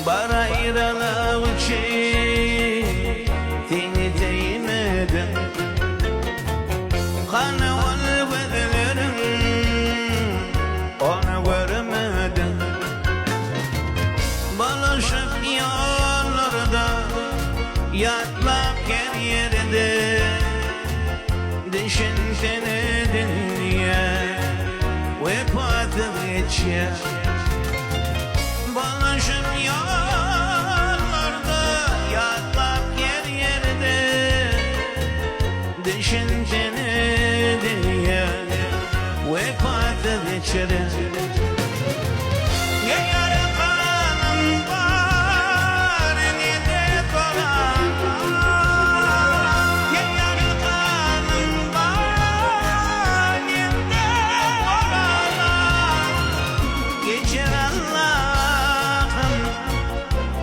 Barayralı için seni değmedim. Kanı ol bedelerim onu görmedim. Balışık yollarda yatlak her yerde düşünsene dünya ve patı geçer. Balışık yollarda yatlak her yerde düşünsene dünya ve patı geçer.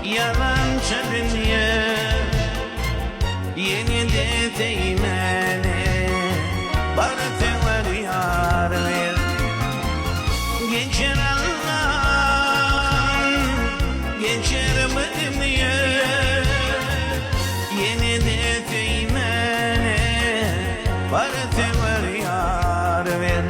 Yalancı dünya yeni de değmene barıtı var yar ver. Geçer Allah geçirmedim ya yeni de değmene barıtı var yar ver.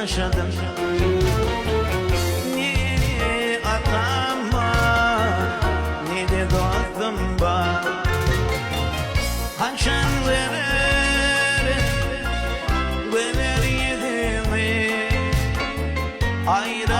Yaşadım ne atam var ne de dostum var. Haşan verir yedimi ayrı